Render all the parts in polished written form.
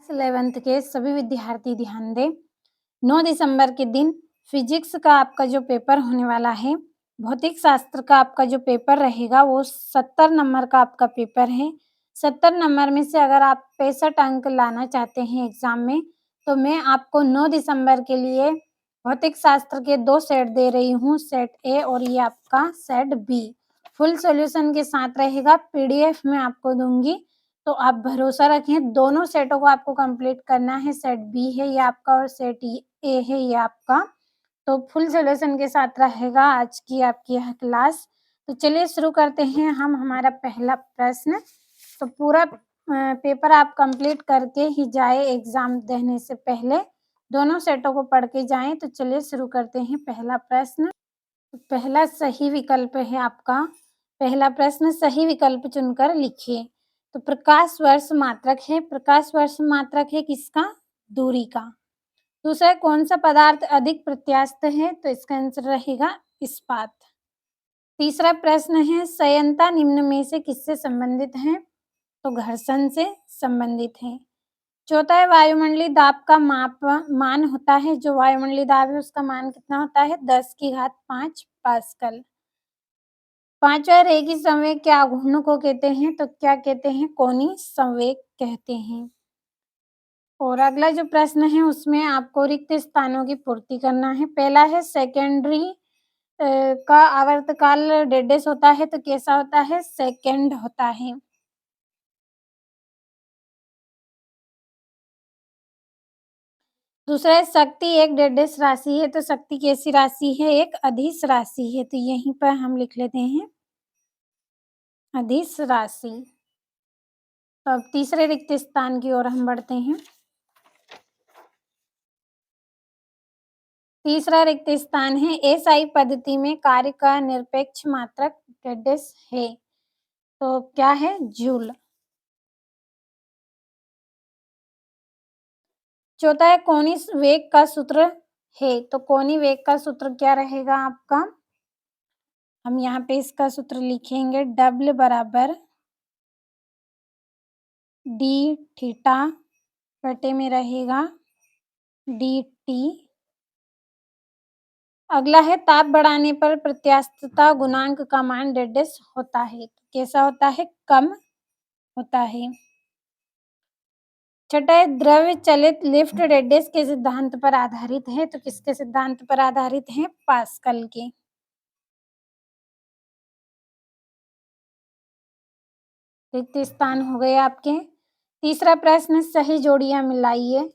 Class 11th के सभी विद्यार्थी ध्यान दें। 9 दिसंबर के दिन फिजिक्स का आपका जो पेपर होने वाला है, भौतिक शास्त्र का आपका जो पेपर रहेगा वो 70 नंबर का आपका पेपर है। 70 नंबर में से अगर आप 65 अंक लाना चाहते हैं एग्ज़ाम में, तो मैं आपको 9 दिसंबर के लिए भौतिक शास्त्र के 2 सेट दे रही हूँ, सेट ए और ये आपका सेट बी। फुल सॉल्यूशन के साथ रहेगा, पीडीएफ मैं आपको दूँगी। तो आप भरोसा रखें, दोनों सेटों को आपको कंप्लीट करना है। सेट बी है ये आपका और सेट ए है ये आपका। तो फुल सॉल्यूशन के साथ रहेगा आज की आपकी यह क्लास। तो चलिए शुरू करते हैं हम हमारा पहला प्रश्न। तो पूरा पेपर आप कंप्लीट करके ही जाए एग्ज़ाम देने से पहले, दोनों सेटों को पढ़ के जाएँ। तो चलिए शुरू करते हैं पहला प्रश्न। पहला सही विकल्प है आपका, पहला प्रश्न सही विकल्प चुनकर लिखिए। तो प्रकाश वर्ष मात्रक है, प्रकाश वर्ष मात्रक है किसका? दूरी का। दूसरा, कौन सा पदार्थ अधिक प्रत्यास्थ है? तो इसका आंसर रहेगा इस्पात। तीसरा प्रश्न है संयंता निम्न में से किससे संबंधित है? तो घर्षण से संबंधित है। चौथा है वायुमंडलीय दाब का मान होता है, जो वायुमंडलीय दाब है उसका मान कितना होता है? 10⁵ पास्कल। पांचवा, रेखीय संवेग के आघूर्ण को कहते हैं? तो क्या कहते हैं? कोणीय संवेग कहते हैं। और अगला जो प्रश्न है उसमें आपको रिक्त स्थानों की पूर्ति करना है। पहला है सेकेंडरी का आवर्तकाल 1.5 होता है, तो कैसा होता है? सेकेंड होता है। दूसरा है शक्ति एक 1.5 राशि है, तो शक्ति कैसी राशि है? एक अदिश राशि है। तो यहीं पर हम लिख लेते हैं अदिश राशि। तो अब तीसरे रिक्त स्थान की ओर हम बढ़ते हैं। तीसरा रिक्त स्थान है एसआई पद्धति में कार्य का निरपेक्ष मात्रक 1.5 है, तो क्या है? जूल। चौथा है कोणीय वेग का सूत्र है, तो कोणीय वेग का सूत्र क्या रहेगा आपका? हम यहाँ पे इसका सूत्र लिखेंगे, डब्ल्यू बराबर डी थीटा बटे में रहेगा डी टी। अगला है ताप बढ़ाने पर प्रत्यास्थता गुणांक का मान 1.5 होता है, कैसा होता है? कम होता है। छठा है द्रव्य चलित लिफ्ट 1.5 के सिद्धांत पर आधारित है, तो किसके सिद्धांत पर आधारित है? पास्कल के। रिक्त स्थान हो गए आपके। तीसरा प्रश्न सही जोड़ियां मिलाइए,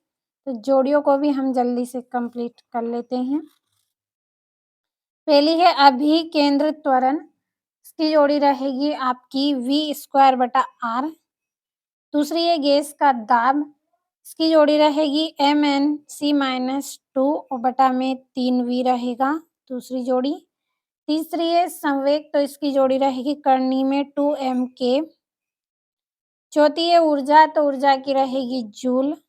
तो जोड़ियों को भी हम जल्दी से कंप्लीट कर लेते हैं। पहली है अभिकेंद्र त्वरण, इसकी जोड़ी रहेगी आपकी v² r। दूसरी है गैस का दाब, इसकी जोड़ी रहेगी mnc-2/3v रहेगा दूसरी जोड़ी। तीसरी है संवेग, तो इसकी जोड़ी रहेगी कर्णी में 2m k। चौथी है ऊर्जा, तो ऊर्जा की रहेगी जूल।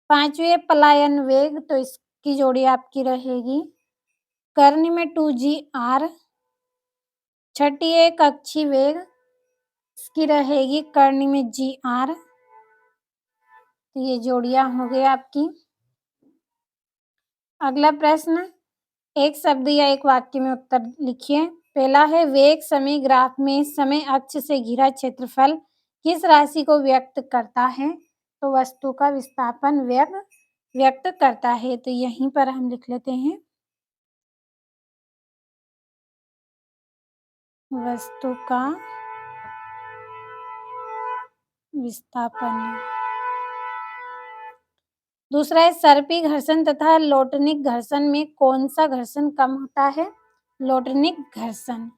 पांचवी है पलायन वेग, तो इसकी जोड़ी आपकी रहेगी कर्णी में 2g r। छठी है कक्षीय वेग, इसकी रहेगी कर्णी में g r। तो ये जोड़ियां हो गई आपकी। अगला प्रश्न एक शब्द या एक वाक्य में उत्तर लिखिए। पहला है वेग समय ग्राफ में समय अक्ष से घिरा क्षेत्रफल किस राशि को व्यक्त करता है? तो वस्तु का विस्थापन वेग व्यक्त करता है। तो यहीं पर हम लिख लेते हैं वस्तु का विस्थापन। दूसरा है सर्पी घर्षण तथा लोटनिक घर्षण में कौन सा घर्षण कम होता है? लोटनिक घर्षण।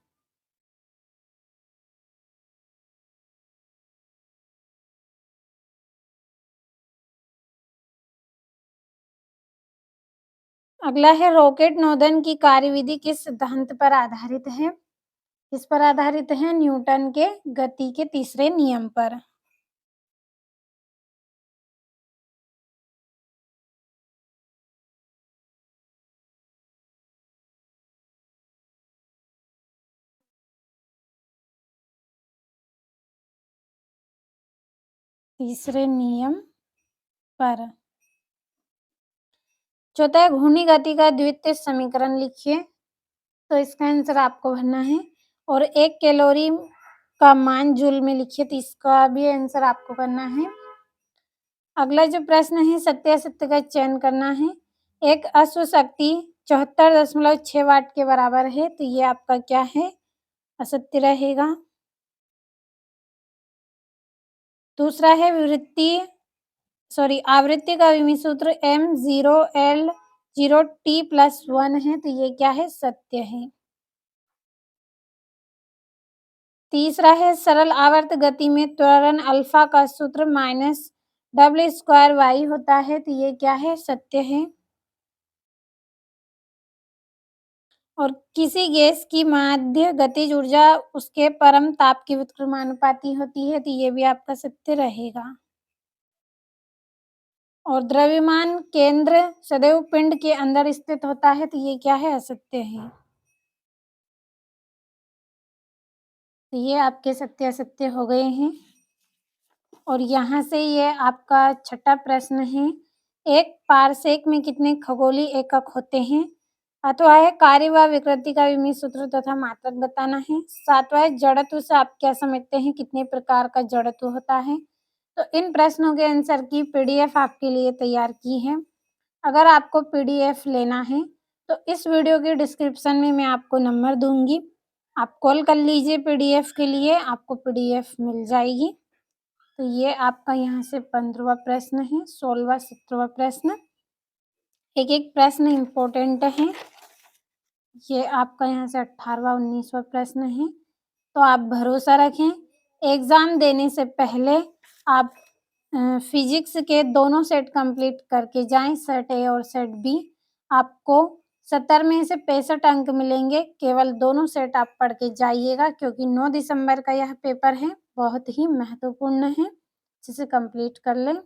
अगला है रॉकेट नोदन की कार्यविधि किस सिद्धांत पर आधारित है? किस पर आधारित है? न्यूटन के गति के तीसरे नियम पर। तीसरे नियम पर। चौथा है घूर्णी गति का द्वितीय समीकरण लिखिए, तो इसका आंसर आपको भरना है। और 1 कैलोरी का मान जूल में लिखिए, तो इसका भी आंसर आपको करना है। अगला जो प्रश्न है सत्य-असत्य का चयन करना है। एक अश्व शक्ति 74.6 वाट के बराबर है, तो ये आपका क्या है? असत्य रहेगा। दूसरा है आवृत्ति का विमीय सूत्र m0l0t+1 है, तो ये क्या है? सत्य है। तीसरा है सरल आवर्त गति में त्वरण अल्फा का सूत्र -w² होता है, तो ये क्या है? सत्य है। और किसी गैस की माध्य गतिज ऊर्जा उसके परम ताप की व्युत्क्रमानुपाती होती है, तो ये भी आपका सत्य रहेगा। और द्रव्यमान केंद्र सदैव पिंड के अंदर स्थित होता है, तो ये क्या है? असत्य है। तो ये आपके सत्य असत्य हो गए हैं। और यहाँ से ये आपका छठा प्रश्न है, एक पारसेक में कितने खगोलीय एकक होते हैं? अथवा है कार्य व विकृति का विमीय सूत्र तथा मात्रक बताना है। सातवां है जड़त्व से आप क्या समझते हैं? कितने प्रकार का जड़त्व होता है? तो इन प्रश्नों के आंसर की पीडीएफ आपके लिए तैयार की है। अगर आपको पीडीएफ लेना है तो इस वीडियो के डिस्क्रिप्शन में मैं आपको नंबर दूंगी, आप कॉल कर लीजिए पीडीएफ के लिए, आपको पीडीएफ मिल जाएगी। तो ये आपका यहाँ से 15वां प्रश्न है, 16वां 17वां प्रश्न। एक-एक प्रश्न इम्पोर्टेंट है। ये आपका यहाँ से 18वां 19वां प्रश्न है। तो आप भरोसा रखें, एग्ज़ाम देने से पहले आप फिजिक्स के दोनों सेट कंप्लीट करके जाएँ, सेट ए और सेट बी। आपको 70 में से 65 अंक मिलेंगे, केवल दोनों सेट आप पढ़ के जाइएगा, क्योंकि 9 दिसंबर का यह पेपर है, बहुत ही महत्वपूर्ण है। अच्छे से कंप्लीट कर लें।